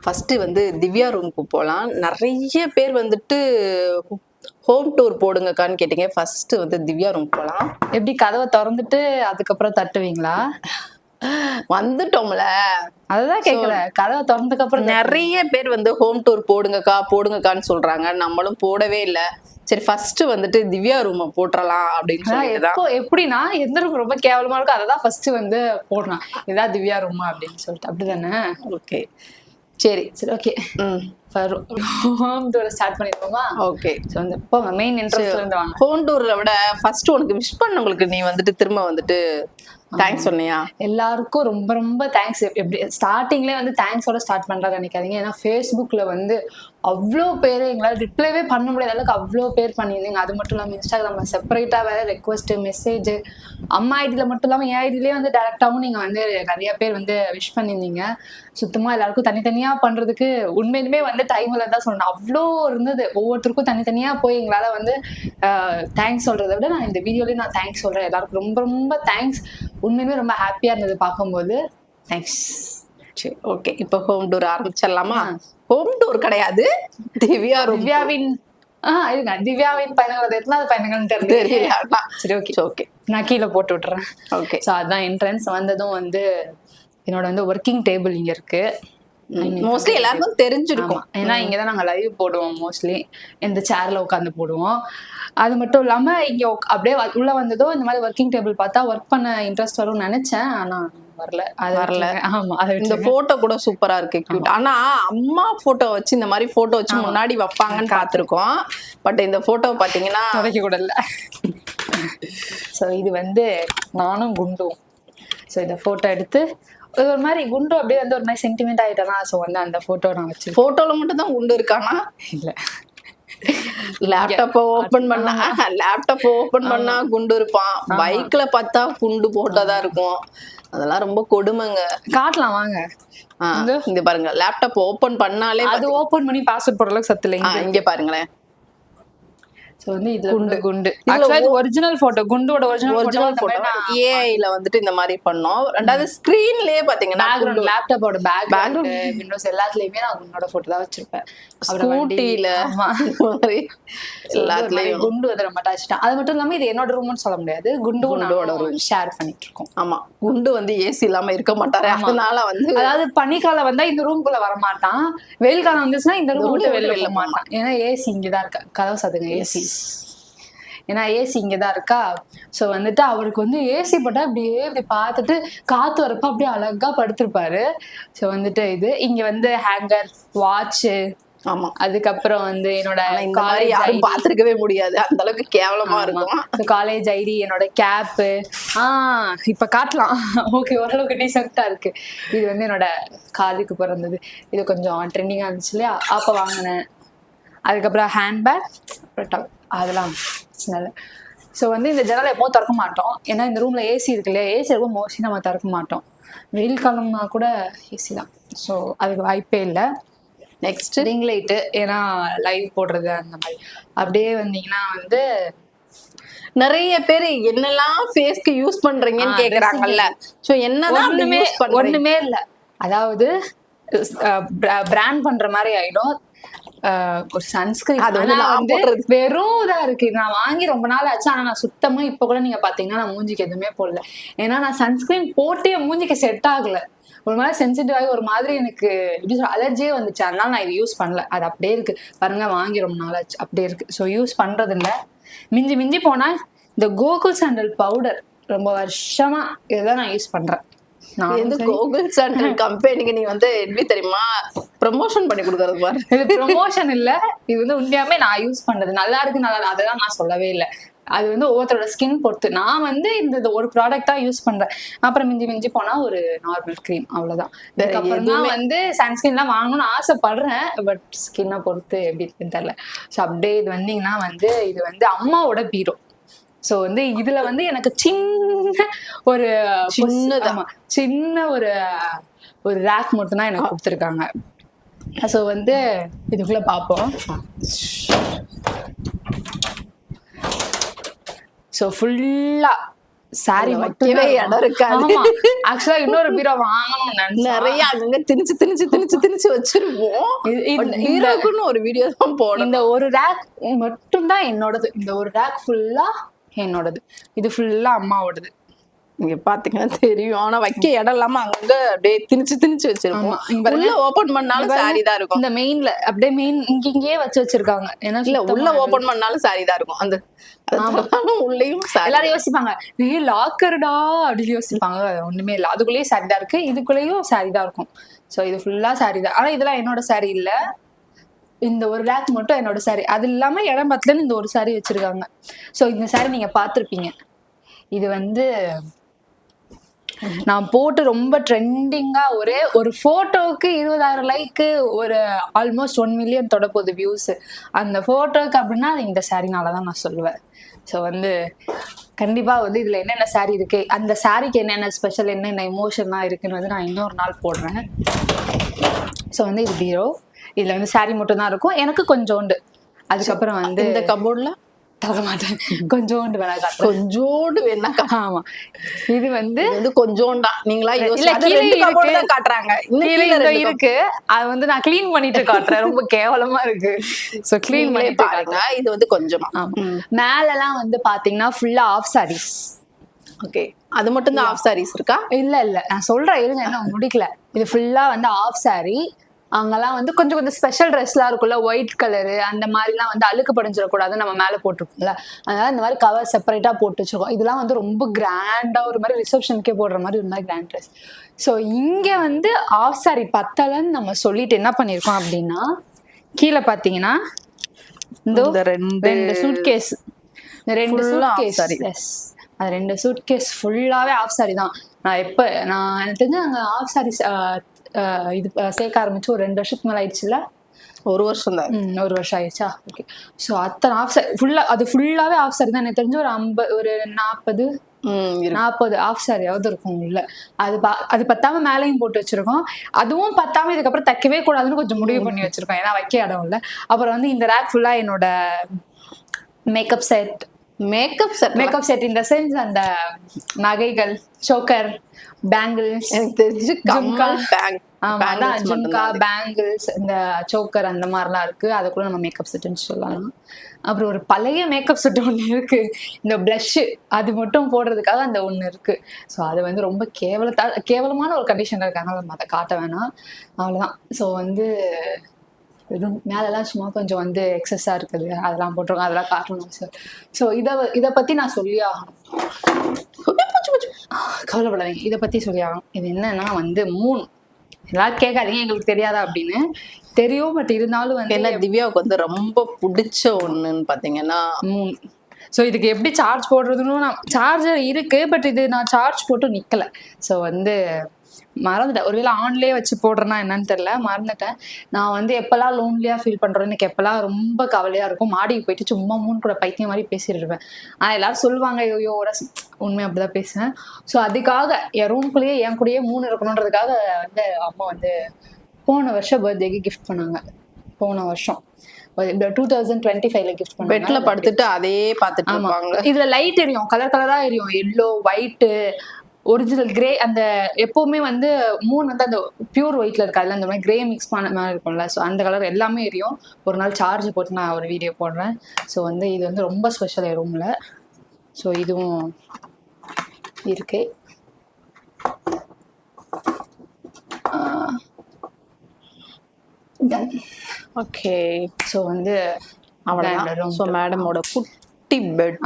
First வந்து திவ்யா ரூமுக்கு போகலாம். நிறைய பேர் வந்துட்டு ஹோம் டூர் போடுங்கக்கான்னு கேட்டீங்க. ஃபர்ஸ்ட் வந்து திவ்யா ரூம் போகலாம். எப்படி கதவை திறந்துட்டு அதுக்கப்புறம் தட்டுவீங்களா? வந்துட்டோம்ல, அதுதான் கேக்குறேன். கதவை திறந்ததுக்கு அப்புறம் நிறைய பேர் வந்து ஹோம் டூர் போடுங்கக்கான்னு சொல்றாங்க. நம்மளும் போடவே இல்லை. சரி ஃபர்ஸ்ட் வந்துட்டு திவ்யா ரூமை போட்டுறலாம் அப்படின்னு சொல்லிட்டுதான். எப்படின்னா எந்த ரூம் ரொம்ப கேவலமா இருக்கும் அததான் ஃபர்ஸ்ட் வந்து போடுறான். இதான் திவ்யா ரூமா அப்படின்னு சொல்லிட்டு. அப்படிதானே? ஓகே சரி சரி ஓகே. ஹோம் டூர் ஸ்டார்ட் பண்ணிடுவோமா? ஓகே. ஸோ வந்து இப்போ மெயின் இன்ட்ரெஸ்ட்ல இருந்து வாங்க. ஹோம் டூரை விட ஃபர்ஸ்ட் உனக்கு விஷ் பண்ணவங்களுக்கு நீ வந்துட்டு திரும்ப வந்துட்டு தேங்க்ஸ் சொன்னியா? எல்லாருக்கும் ரொம்ப ரொம்ப தேங்க்ஸ். எப்படி ஸ்டார்டிங்லேயே வந்து தேங்க்ஸோட ஸ்டார்ட் பண்றாங்க நினைக்காதீங்க. ஏன்னா ஃபேஸ்புக்ல வந்து அவ்வளோ பேர் எங்களால் ரிப்ளைவே பண்ண முடியாத அளவுக்கு அவ்வளோ பேர் பண்ணியிருந்தீங்க. அது மட்டும் இல்லாமல் இன்ஸ்டாகிராம்ல செப்பரேட்டாக வேற ரெக்வஸ்ட் மெசேஜ் அம்மா ஐடியில் மட்டும் இல்லாமல் என் ஐடியிலே வந்து டேரெக்டாகவும் நீங்கள் வந்து நிறைய பேர் வந்து விஷ் பண்ணியிருந்தீங்க. சுத்தமாக எல்லாருக்கும் தனித்தனியாக பண்ணுறதுக்கு உண்மையிலுமே வந்து டைம் இல்லை தான் சொல்லணும். அவ்வளோ இருந்தது. ஒவ்வொருத்தருக்கும் தனித்தனியாக போய் எங்களால் வந்து தேங்க்ஸ் சொல்கிறத விட நான் இந்த வீடியோலேயே நான் தேங்க்ஸ் சொல்கிறேன். எல்லாருக்கும் ரொம்ப ரொம்ப தேங்க்ஸ். உண்மையுமே ரொம்ப ஹாப்பியாக இருந்தது பார்க்கும்போது. தேங்க்ஸ். சரி ஓகே. இப்போ ஹோம் டூர் ஆரம்பிச்சிடலாமா? ஹோம் டூர் கிடையாது, திவ்யாவின் இருங்க. திவ்யாவின் பயணங்கள் எத்தனாவது பயணங்கள்னு தெரியல. சரி ஓகே ஓகே, நான் கீழே போட்டு விட்டுறேன். ஓகே. ஸோ அதான் என்ட்ரன்ஸ். வந்ததும் வந்து என்னோட வந்து ஒர்க்கிங் டேபிள் இங்கே இருக்கு. மோஸ்ட்லி எல்லாருக்கும் தெரிஞ்சிருக்கும். ஏன்னா இங்கதான் நாங்க லைவ் போடுவோம். மோஸ்ட்லி இந்த சேர்ல உட்காந்து போடுவோம். அது மட்டும் இல்லாம இங்க அப்படியே உள்ள வந்ததும் இந்த மாதிரி ஒர்க்கிங் டேபிள் பார்த்தா ஒர்க் பண்ண இன்ட்ரெஸ்ட் வரும்னு நினைச்சேன். ஆனா வரல. ஆமா, இந்த போட்டோ கூட சூப்பரா இருக்கு, கியூட். ஆனா அம்மா போட்டோ வச்சு இந்த மாதிரி போட்டோ வச்சு முன்னாடி வைப்பாங்கன்னு பார்த்திருக்கோம். பட் இந்த போட்டோ பாத்தீங்கன்னா வைக்க கூட இல்ல. ஸோ இது வந்து நானும் குண்டும். ஸோ இந்த போட்டோ எடுத்து ஒரு மாதிரி குண்டு அப்படியே வந்து ஒரு மாதிரி சென்டிமெண்ட் ஆயிட்டானா. ஸோ வந்து அந்த போட்டோ நான் வச்சு. போட்டோல மட்டும் தான் குண்டு இருக்கானா? இல்ல, லேப்டாப்ப ஓபன் பண்ணா குண்டு இருப்பான். பைக்ல பார்த்தா குண்டு போட்டோதான் இருக்கும். அதெல்லாம் ரொம்ப கொடுமைங்க. காட்டலாம் வாங்க. இங்க பாருங்க, லேப்டாப் ஓபன் பண்ணாலே அது ஓபன் பண்ணி பாஸ்வேர்ட் போடுற அளவுக்கு சத்து இல்லை. இங்க பாருங்களேன். சோ வந்து இது குண்டு ஆக்சுவலா இது ஒரிஜினல் போட்டோ. குண்டோட ஒரிஜினல் போட்டோ ஏஐல வந்துட்டு இந்த மாதிரி பண்ணோம். ரெண்டாவது ஸ்கிரீன்லயே பாத்தீங்கன்னா பேக்ரவுண்ட், லேப்டாப்போட பேக்ரவுண்ட், விண்டோஸ் எல்லாத்துலயுமே நான் குண்டோட போட்டோ தான் வச்சிருப்பேன். ஸ்கூட்டில எல்லாத்துலயும் குண்டு வந்து ரொம்ப அட்டாச்டா. அது மட்டும் இல்லாம இது என்னோட ரூம்னு சொல்ல முடியாது. குண்டோட ரூம் ஷேர் பண்ணிட்டு இருக்கோம். ஆமா, குண்டு வந்து ஏசி இல்லாம இருக்க மாட்டாரு. அதனால வந்து அதாவது பனிக்காலம் வந்தா இந்த ரூம்குள்ள வர மாட்டான். வெயில் காலம் வந்துச்சுன்னா இந்த ரூம் விட்டு வெளில மாட்டான். ஏன்னா ஏசி இங்கதான் இருக்கா. கதவு சாத்துங்க. ஏசி ஏன்னா ஏசி இங்கதான் இருக்கா. சோ வந்துட்டு அவருக்கு வந்து ஏசி போட்டா அப்படியே இப்படி பார்த்துட்டு காத்து வரப்ப அப்படியே அழகா படுத்திருப்பாரு. சோ வந்துட்டு இது இங்க வந்து ஹேங்கர், வாட்சு, ஆமா, அதுக்கப்புறம் வந்து என்னோட காலேஜ் யாரும் பாத்துருக்கவே முடியாது, அந்த அளவுக்கு கேவலமா இருக்கும். காலேஜ் ஐடி, என்னோட கேப்பு. இப்ப காட்டலாம். ஓகே, ஓரளவுக்கு டீசென்ட்டா இருக்கு. இது வந்து என்னோட காதுக்கு பிறந்தது. இது கொஞ்சம் ட்ரெண்டிங்கா இருந்துச்சு இல்லையா, அப்ப வாங்கினேன். அதுக்கப்புறம் ஹேண்ட்பேக், அதெல்லாம் நல்ல. ஸோ வந்து இந்த ஜன்னலை எப்போவும் திறக்க மாட்டோம். ஏன்னா இந்த ரூம்ல ஏசி இருக்கு இல்லையா, ஏசி எப்போ மோஸ்ட்லி நம்ம திறக்க மாட்டோம். வெயில் காலம்னா கூட ஏசி தான். ஸோ அதுக்கு வாய்ப்பே இல்லை. நெக்ஸ்ட் ரிங் லைட்டு, ஏன்னா லைவ் போடுறது அந்த மாதிரி. அப்படியே வந்தீங்கன்னா வந்து நிறைய பேர் என்னெல்லாம் ஃபேஸ்க்கு யூஸ் பண்றீங்கன்னு கேக்குறாங்கல்ல. ஸோ என்னதான் ஒண்ணுமே இல்லை. அதாவது பிராண்ட் பண்ற மாதிரி ஆயிடும். ஒரு சன்ஸ்கிரீன் அது வந்து வெறும் இதா இருக்கு. நான் வாங்கி ரொம்ப நாள் ஆச்சு. ஆனா நான் சுத்தமா இப்ப கூட நீங்க பாத்தீங்கன்னா நான் மூஞ்சிக்கு எதுவுமே போடல. ஏன்னா நான் சன்ஸ்கிரீன் போட்டு என் மூஞ்சிக்கு செட் ஆகல. ஒரு மாதிரி சென்சிட்டிவ் ஆகி ஒரு மாதிரி எனக்கு அலர்ஜியே வந்துச்சு. அதனால நான் இது யூஸ் பண்ணல. அது அப்படியே இருக்கு பாருங்க. வாங்கி ரொம்ப நாள் ஆச்சு, அப்படியே இருக்கு. ஸோ யூஸ் பண்றது இல்லை. மிஞ்சி போனா இந்த கோகுல் சாண்டல் பவுடர் ரொம்ப வருஷமா இதுதான் நான் யூஸ் பண்றேன். நான் வந்து கோகுல் சாண்டல் கம்பெனிக்கு நீ வந்து எப்படி தெரியுமா ப்ரமோஷன் பண்ணி கொடுக்கறது பாரு. இது ப்ரமோஷன் இல்ல, இது வந்து உண்மையாமே நான் யூஸ் பண்றது. நல்லா இருக்கு நல்லா, அதெல்லாம் நான் சொல்லவே இல்லை. அது வந்து ஒவ்வொருத்தரோட ஸ்கின் பொறுத்து. நான் வந்து இந்த ஒரு ப்ராடக்டா யூஸ் பண்றேன். அப்புறம் மிஞ்சி போனா ஒரு நார்மல் கிரீம், அவ்வளவுதான். இதுக்கப்புறம் தான் வந்து சன்ஸ்கிரீன்லாம் வாங்கணும்னு ஆசைப்படுறேன். பட் ஸ்கின்னை பொறுத்து எப்படி இருக்குன்னு தெரியல. ஸோ அப்படியே இது வந்தீங்கன்னா வந்து இது வந்து அம்மாவோட பீரோ. ஸோ வந்து இதுல வந்து எனக்கு சின்ன ஒரு ரேக் மட்டும் தான் எனக்கு கொடுத்துருக்காங்க. ஸோ வந்து இதுக்குள்ள பார்ப்போம். ஸோ ஃபுல்லா சாரி அதுல மட்டும் வைக்கவே இடம் இருக்காது. ஆமா ஆக்சுவலா இன்னொரு பீரோ வாங்கணும்னு நினைச்சேன். நிறைய அங்கங்க திணிச்சு வச்சிருப்போம். பீரோக்குன்னு ஒரு வீடியோ தான் போடணும். இந்த ஒரு ரேக் மட்டும் தான் என்னோடது. இந்த ஒரு ரேக் ஃபுல்லா என்னோடது. இது ஃபுல்லா அம்மாவோடது. நீங்க பாத்தீங்கன்னா தெரியும். ஆனா வைக்க இடம் இல்லாம அங்க அப்படியே திணிச்சு வச்சிருப்போம். உள்ள ஓபன் பண்ணாலும் சாரி தான் இருக்கும். இந்த மெயின்ல அப்படியே மெயின் இங்கேயே வச்சிருக்காங்க. ஏன்னா இல்ல உள்ள ஓபன் பண்ணாலும் சாரி தான் இருக்கும். அந்த உள்ளேயும் எல்லாரும் யோசிப்பாங்க லாக்கர்டா அப்படின்னு யோசிப்பாங்க. ஒண்ணுமே இல்ல, அதுக்குள்ளேயே சாரி தான் இருக்கு, இதுக்குள்ளேயும் சாரி தான் இருக்கும். சோ இது ஃபுல்லா சாரி தான். ஆனா இதெல்லாம் என்னோட சாரி இல்ல. இந்த ஒரு ரேக் மட்டும் என்னோட சாரி. அது இல்லாம இடம் பத்தலன்னு இந்த ஒரு சாரி வச்சிருக்காங்க. சோ இந்த சாரி நீங்க பாத்திருப்பீங்க. இது வந்து நான் போட்டு ரொம்ப ட்ரெண்டிங்கா ஒரே ஒரு போட்டோவுக்கு 20,000 லைக்கு, ஒரு ஆல்மோஸ்ட் 1 மில்லியன் தொட போகுது வியூஸ். அந்த போட்டோவுக்கு அப்படின்னா இந்த சாரினாலதான் நான் சொல்லுவேன். ஸோ வந்து கண்டிப்பா வந்து இதுல என்னென்ன சாரி இருக்கு, அந்த சாரிக்கு என்னென்ன ஸ்பெஷல், என்னென்ன எமோஷன்லாம் இருக்குன்னு வந்து நான் இன்னொரு நாள் போடுறேன். ஸோ வந்து இது பீரோ. இதுல வந்து சாரி மட்டும் தான் இருக்கும். எனக்கு கொஞ்சோண்டு. அதுக்கப்புறம் வந்து இந்த கபோர்ட்ல தர மாட்டேன். கொஞ்சோண்டு வேணா காட்டுறேன். கொஞ்சோண்டு வேணா. ஆமா இது வந்து கொஞ்சோண்டா நீங்களா இல்ல கீழே காட்டுறாங்க. இருக்கு. அது வந்து நான் கிளீன் பண்ணிட்டு காட்டுறேன். ரொம்ப கேவலமா இருக்கு. சோ கிளீன் பண்ணி பாருங்க. இது வந்து கொஞ்சமா. மேல எல்லாம் வந்து பாத்தீங்கன்னா ஃபுல்லா ஆஃப் சாரீஸ். ஓகே, அது மட்டும் தான் ஆஃப் சாரீஸ் இருக்கா? இல்ல நான் சொல்றேன் இருங்க, என்ன முடிக்கல. இது ஃபுல்லா வந்து ஆஃப் சாரி. அங்கெல்லாம் வந்து கொஞ்சம் ஸ்பெஷல் ட்ரெஸ்லாம் இருக்கும்ல, ஒயிட் கலரு அந்த மாதிரிலாம் வந்து அழுக்கு படிஞ்சிடக்கூடாது, நம்ம மேல போட்டிருக்கோம்ல, அதனால இந்த மாதிரி கவர் செப்பரேட்டா போட்டு வச்சிருக்கோம். இதெல்லாம் வந்து ரொம்ப கிராண்டா ஒரு மாதிரி ரிசப்ஷனுக்கே போடுற மாதிரி ஒரு மாதிரி கிராண்ட் ட்ரெஸ். ஸோ இங்க வந்து ஆஃப் சாரி பத்தலன்னு நம்ம சொல்லிட்டு என்ன பண்ணிருக்கோம் அப்படின்னா, கீழே பாத்தீங்கன்னா இந்த ரெண்டு சூட்கேஸ், இந்த ரெண்டு சூட்கேஸ், அது 2 சூட்கேஸ் ஃபுல்லாவே ஆஃப் சாரி தான். நான் எனக்கு தெரிஞ்சு அங்க ஆஃப் சாரி இது சேர்க்க ஆரம்பிச்சு ஒரு 2 வருஷத்துக்கு மேல ஆயிடுச்சுல. 1 வருஷம் தான். 1 வருஷம் ஆயிடுச்சா? ஓகே. ஸோ அத்தனை ஆஃப் சாரி ஃபுல்லாவே ஆஃப் சாரி தான். எனக்கு தெரிஞ்சு ஒரு 40 ஆஃப் சாரியாவது இருக்கும் உள்ள. அது பத்தாம மேலையும் போட்டு வச்சிருக்கோம். அதுவும் பத்தாம இதுக்கப்புறம் தைக்கவே கூடாதுன்னு கொஞ்சம் முடிவு பண்ணி வச்சிருக்கோம். ஏன்னா வைக்க இடம் இல்லை. அப்புறம் வந்து இந்த ரேக் ஃபுல்லா என்னோட மேக்கப் செட் இந்த சென்ஸ், அந்த நகைகள், சோக்கர், பேங்கிள்ஸ், எனக்கு தெரிஞ்சு ஜும்கா, பேங்கிள்ஸ், இந்த சோக்கர் அந்த மாதிரிலாம் இருக்கு. அதுக்குள்ள நம்ம மேக்கப் செட்னு சொல்லலாம். அப்புறம் ஒரு பழைய மேக்கப் செட் ஒண்ணு இருக்கு, இந்த பிளஷ் அது மட்டும் போடுறதுக்காக அந்த ஒண்ணு இருக்கு. ஸோ அது வந்து ரொம்ப கேவலமான ஒரு கண்டிஷன்ல இருக்காங்க, நம்ம அதை காட்ட வேணாம், அவ்வளவுதான். ஸோ வந்து மேலெல்லாம் சும்மா கொஞ்சம் வந்து எக்ஸஸா இருக்குது, அதெல்லாம் போட்டிருக்கோம், அதெல்லாம் காட்டணும் சார். ஸோ இதை பத்தி நான் சொல்லி ஆகணும். கவலைப்படாதீங்க, இதை பத்தி சொல்லி ஆகணும். இது என்னன்னா வந்து மூன். எல்லாரும் கேட்காதீங்க எங்களுக்கு தெரியாதா அப்படின்னு. தெரியும், பட் இருந்தாலும் வந்து என்ன திவ்யாவுக்கு வந்து ரொம்ப பிடிச்ச ஒண்ணுன்னு பாத்தீங்கன்னா மூன். ஸோ இதுக்கு எப்படி சார்ஜ் போடுறதுன்னு சார்ஜர் இருக்கு, பட் இது நான் சார்ஜ் போட்டு நிக்கல. ஸோ வந்து மறந்துட்டேன். ஒருவேளை ஆன்லயே வச்சு போடுறேன்னா என்னன்னு தெரியல, மறந்துட்டேன். நான் வந்து எப்பெல்லாம் லோன்லியா ஃபீல் பண்றேன், எனக்கு எப்பெல்லாம் ரொம்ப கவலையா இருக்கும், மாடிக்கு போயிட்டு சும்மா மூணு கூட பைத்தியம் மாதிரி பேசிட்டு இருப்பேன். ஆனா எல்லாரும் சொல்லுவாங்க ஐயோ உண்மை அப்படிதான் பேசுவேன். ஸோ அதுக்காக என் ரூம்குள்ளேயே என் கூடயே மூணு இருக்கணுன்றதுக்காக வந்து அம்மா வந்து போன வருஷம் பர்த்டேக்கு கிஃப்ட் பண்ணாங்க. போன வருஷம் 2025ல கிஃப்ட் பண்ணாங்க. பெட்ல படுத்துட்டு அதே பார்த்துட்டு இருப்பாங்க. இதுல லைட் எரியும், கலர் கலரா எரியும், எல்லோ, ஒயிட்டு, ஒரிஜினல் கிரே. அந்த எப்பவுமே வந்து மூணு வந்து அந்த பியூர் ஒயிட்ல இருக்காதுல்ல, அந்த மாதிரி கிரே மிக்ஸ் பண்ண மாதிரி இருக்கும்ல, ஸோ அந்த கலர் எல்லாமே எரியும். ஒரு நாள் சார்ஜ் போட்டு நான் ஒரு வீடியோ போடுறேன். ஸோ வந்து இது வந்து ரொம்ப ஸ்பெஷல் என் ரூம்ல. ஸோ இதுவும் இருக்கு. ஓகே, ஸோ வந்து அவ்வளோதான். ஸோ மேடமோட குட்டி பெட்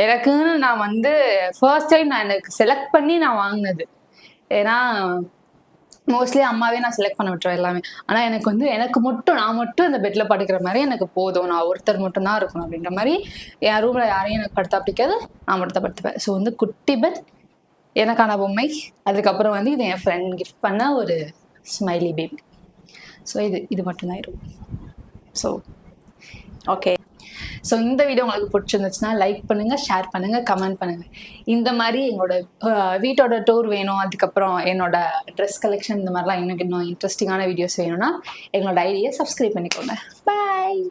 எனக்குன்னு நான் வந்து ஃபர்ஸ்ட் டைம் நான் எனக்கு செலக்ட் பண்ணி நான் வாங்கினது. ஏன்னா மோஸ்ட்லி அம்மாவே நான் செலக்ட் பண்ண விட்டுருவேன் எல்லாமே. ஆனால் எனக்கு வந்து நான் மட்டும் அந்த பெட்ல படுக்கிற மாதிரி எனக்கு போதும், நான் ஒருத்தர் மட்டும் தான் இருக்கணும் அப்படின்ற மாதிரி. என் ரூம்ல யாரையும் எனக்கு படுத்தா பிடிக்காது, நான் மட்டும் தான் படுத்துப்பேன். ஸோ வந்து குட்டி பெட், எனக்கான பொம்மை, அதுக்கப்புறம் வந்து இது என் ஃப்ரெண்ட் கிஃப்ட் பண்ண ஒரு ஸ்மைலி பேபி. ஸோ இது மட்டும்தான் இருக்கும். So okay. ஸோ இந்த வீடியோ உங்களுக்கு பிடிச்சிருந்துச்சுன்னா லைக் பண்ணுங்க, ஷேர் பண்ணுங்க, கமெண்ட் பண்ணுங்க. இந்த மாதிரி எங்களோட வீட்டோட டூர் வேணும், அதுக்கப்புறம் என்னோட ட்ரெஸ் கலெக்ஷன், இந்த மாதிரிலாம் இன்னும் இன்ட்ரெஸ்டிங்கான வீடியோஸ் வேணும்னா எங்களோட ஐடியை சப்ஸ்கிரைப் பண்ணிக்கோங்க. பாய்.